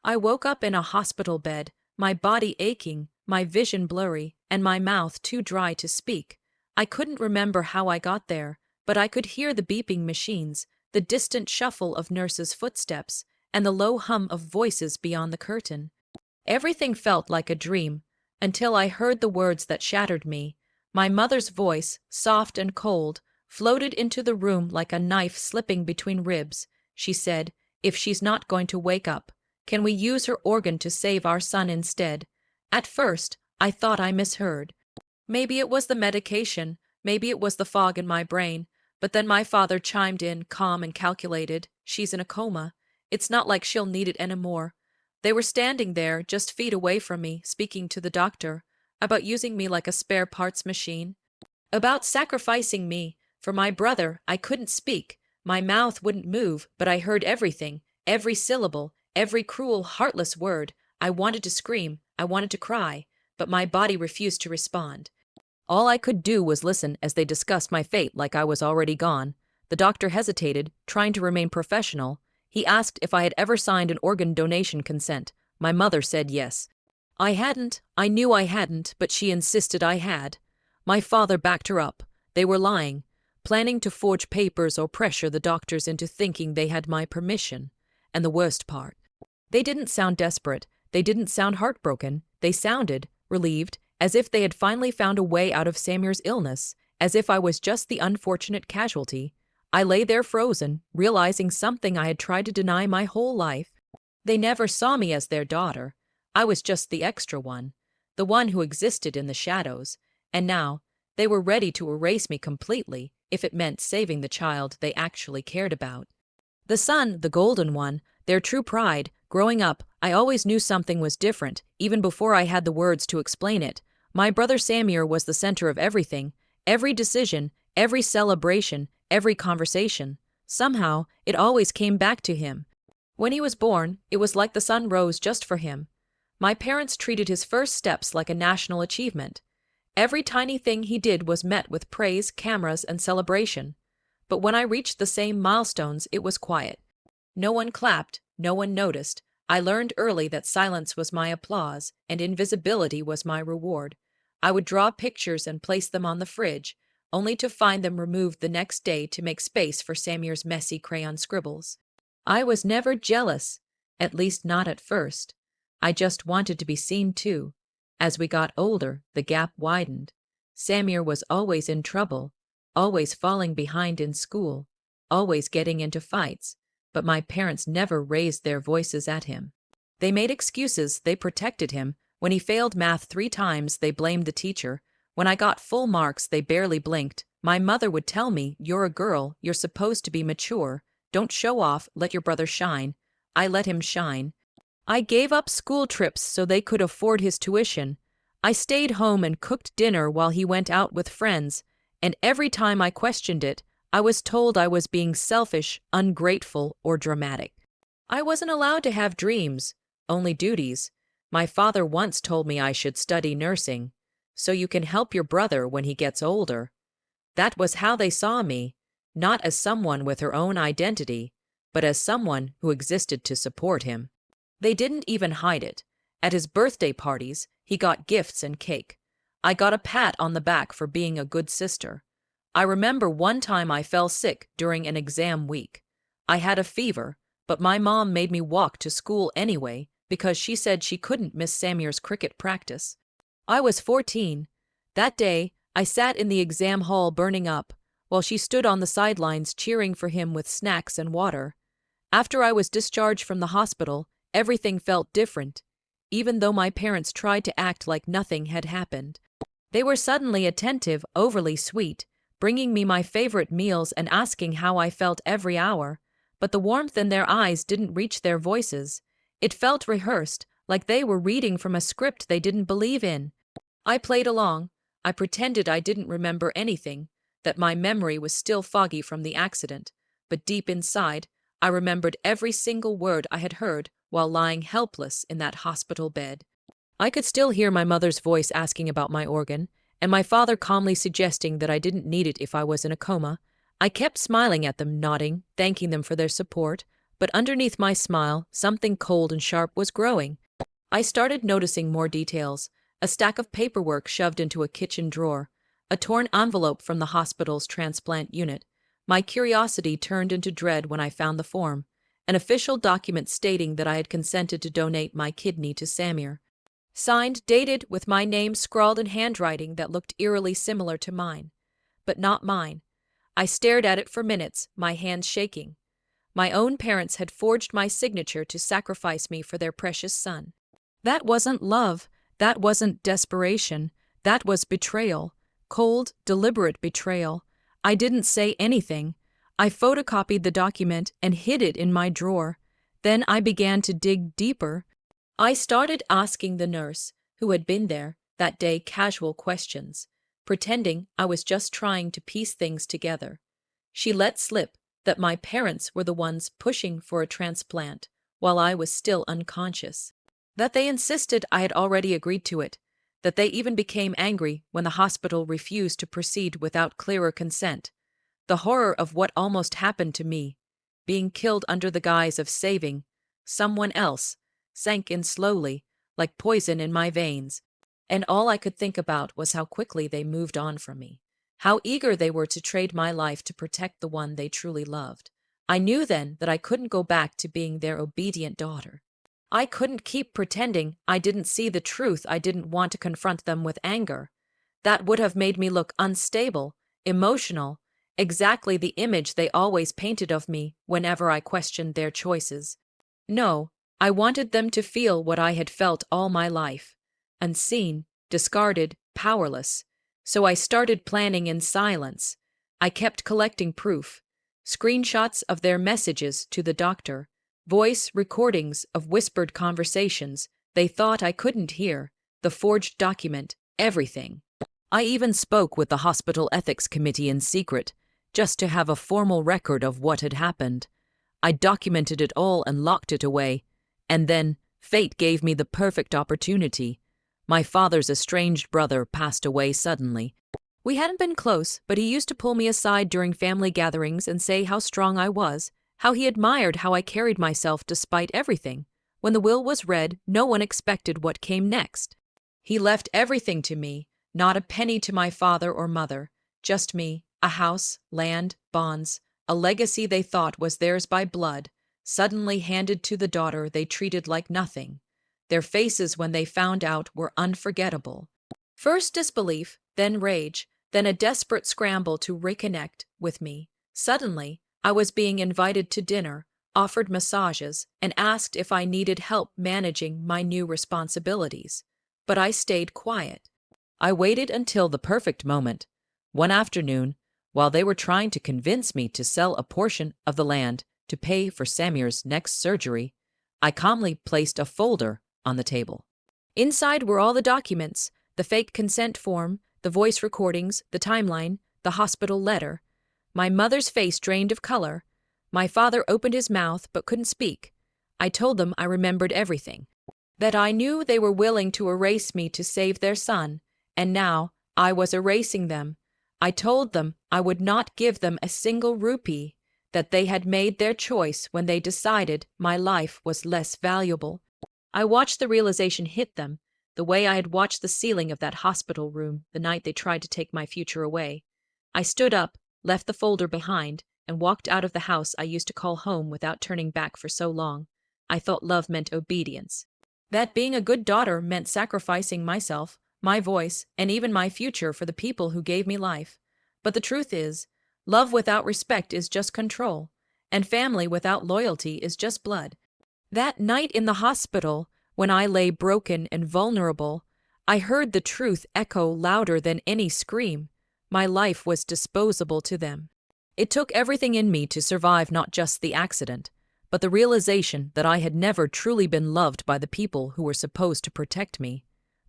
I woke up in a hospital bed, my body aching, my vision blurry, and my mouth too dry to speak. I couldn't remember how I got there, but I could hear the beeping machines, the distant shuffle of nurses' footsteps, and the low hum of voices beyond the curtain. Everything felt like a dream, until I heard the words that shattered me. My mother's voice, soft and cold, floated into the room like a knife slipping between ribs. She said, "If she's not going to wake up, can we use her organ to save our son instead?" At first, I thought I misheard. Maybe it was the medication, maybe it was the fog in my brain, but then my father chimed in, calm and calculated. "She's in a coma. It's not like she'll need it anymore." They were standing there, just feet away from me, speaking to the doctor, about using me like a spare parts machine, about sacrificing me. For my brother, I couldn't speak. My mouth wouldn't move, but I heard everything, every syllable, every cruel, heartless word. I wanted to scream, I wanted to cry, but my body refused to respond. All I could do was listen as they discussed my fate like I was already gone. The doctor hesitated, trying to remain professional. He asked if I had ever signed an organ donation consent. My mother said yes. I hadn't, I knew I hadn't, but she insisted I had. My father backed her up. They were lying, planning to forge papers or pressure the doctors into thinking they had my permission. And the worst part, they didn't sound desperate, they didn't sound heartbroken, they sounded relieved, as if they had finally found a way out of Samir's illness, as if I was just the unfortunate casualty. I lay there frozen, realizing something I had tried to deny my whole life. They never saw me as their daughter. I was just the extra one, the one who existed in the shadows, and now they were ready to erase me completely if it meant saving the child they actually cared about. The son, the golden one, their true pride. Growing up, I always knew something was different, even before I had the words to explain it. My brother Samir was the center of everything, every decision, every celebration, every conversation. Somehow, it always came back to him. When he was born, it was like the sun rose just for him. My parents treated his first steps like a national achievement. Every tiny thing he did was met with praise, cameras, and celebration. But when I reached the same milestones, it was quiet. No one clapped, no one noticed. I learned early that silence was my applause, and invisibility was my reward. I would draw pictures and place them on the fridge, only to find them removed the next day to make space for Samir's messy crayon scribbles. I was never jealous, at least not at first. I just wanted to be seen too. As we got older, the gap widened. Samir was always in trouble, always falling behind in school, always getting into fights, but my parents never raised their voices at him. They made excuses, they protected him. When he failed math 3 times, they blamed the teacher. When I got full marks, they barely blinked. My mother would tell me, "You're a girl, you're supposed to be mature. Don't show off, let your brother shine." I let him shine. I gave up school trips so they could afford his tuition. I stayed home and cooked dinner while he went out with friends, and every time I questioned it, I was told I was being selfish, ungrateful, or dramatic. I wasn't allowed to have dreams, only duties. My father once told me I should study nursing, so you can help your brother when he gets older. That was how they saw me, not as someone with her own identity, but as someone who existed to support him. They didn't even hide it. At his birthday parties, he got gifts and cake. I got a pat on the back for being a good sister. I remember one time I fell sick during an exam week. I had a fever, but my mom made me walk to school anyway because she said she couldn't miss Samir's cricket practice. I was 14. That day, I sat in the exam hall burning up, while she stood on the sidelines cheering for him with snacks and water. After I was discharged from the hospital, everything felt different, even though my parents tried to act like nothing had happened. They were suddenly attentive, overly sweet, bringing me my favorite meals and asking how I felt every hour, but the warmth in their eyes didn't reach their voices. It felt rehearsed, like they were reading from a script they didn't believe in. I played along. I pretended I didn't remember anything, that my memory was still foggy from the accident, but deep inside, I remembered every single word I had heard while lying helpless in that hospital bed. I could still hear my mother's voice asking about my organ, and my father calmly suggesting that I didn't need it if I was in a coma. I kept smiling at them, nodding, thanking them for their support, but underneath my smile, something cold and sharp was growing. I started noticing more details: a stack of paperwork shoved into a kitchen drawer, a torn envelope from the hospital's transplant unit. My curiosity turned into dread when I found the form, an official document stating that I had consented to donate my kidney to Samir. Signed, dated, with my name scrawled in handwriting that looked eerily similar to mine. But not mine. I stared at it for minutes, my hands shaking. My own parents had forged my signature to sacrifice me for their precious son. That wasn't love, that wasn't desperation, that was betrayal. Cold, deliberate betrayal. I didn't say anything. I photocopied the document and hid it in my drawer. Then I began to dig deeper. I started asking the nurse, who had been there that day, casual questions, pretending I was just trying to piece things together. She let slip that my parents were the ones pushing for a transplant while I was still unconscious, that they insisted I had already agreed to it, that they even became angry when the hospital refused to proceed without clearer consent. The horror of what almost happened to me, being killed under the guise of saving someone else, sank in slowly, like poison in my veins, and all I could think about was how quickly they moved on from me, how eager they were to trade my life to protect the one they truly loved. I knew then that I couldn't go back to being their obedient daughter. I couldn't keep pretending I didn't see the truth. I didn't want to confront them with anger. That would have made me look unstable, emotional, exactly the image they always painted of me whenever I questioned their choices. No, I wanted them to feel what I had felt all my life: unseen, discarded, powerless. So I started planning in silence. I kept collecting proof: screenshots of their messages to the doctor, voice recordings of whispered conversations they thought I couldn't hear, the forged document, everything. I even spoke with the hospital ethics committee in secret, just to have a formal record of what had happened. I documented it all and locked it away. And then, fate gave me the perfect opportunity. My father's estranged brother passed away suddenly. We hadn't been close, but he used to pull me aside during family gatherings and say how strong I was, how he admired how I carried myself despite everything. When the will was read, no one expected what came next. He left everything to me, not a penny to my father or mother, just me, a house, land, bonds, a legacy they thought was theirs by blood, suddenly handed to the daughter they treated like nothing. Their faces when they found out were unforgettable. First disbelief, then rage, then a desperate scramble to reconnect with me. Suddenly, I was being invited to dinner, offered massages, and asked if I needed help managing my new responsibilities. But I stayed quiet. I waited until the perfect moment. One afternoon, while they were trying to convince me to sell a portion of the land to pay for Samir's next surgery, I calmly placed a folder on the table. Inside were all the documents: the fake consent form, the voice recordings, the timeline, the hospital letter. My mother's face drained of color. My father opened his mouth but couldn't speak. I told them I remembered everything, that I knew they were willing to erase me to save their son, and now I was erasing them. I told them I would not give them a single rupee, that they had made their choice when they decided my life was less valuable. I watched the realization hit them, the way I had watched the ceiling of that hospital room the night they tried to take my future away. I stood up, left the folder behind, and walked out of the house I used to call home without turning back for so long. I thought love meant obedience, that being a good daughter meant sacrificing myself, my voice, and even my future for the people who gave me life. But the truth is, love without respect is just control, and family without loyalty is just blood. That night in the hospital, when I lay broken and vulnerable, I heard the truth echo louder than any scream. My life was disposable to them. It took everything in me to survive not just the accident, but the realization that I had never truly been loved by the people who were supposed to protect me.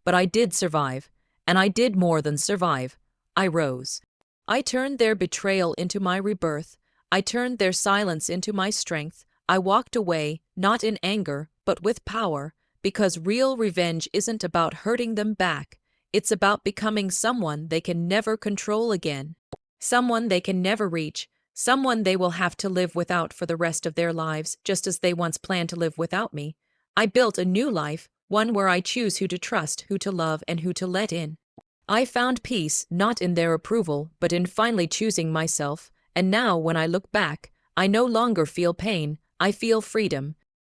But I did survive, and I did more than survive. I rose. I turned their betrayal into my rebirth. I turned their silence into my strength. I walked away, not in anger, but with power, because real revenge isn't about hurting them back. It's about becoming someone they can never control again, someone they can never reach, someone they will have to live without for the rest of their lives, just as they once planned to live without me. I built a new life, one where I choose who to trust, who to love, and who to let in. I found peace not in their approval, but in finally choosing myself, and now when I look back, I no longer feel pain, I feel freedom,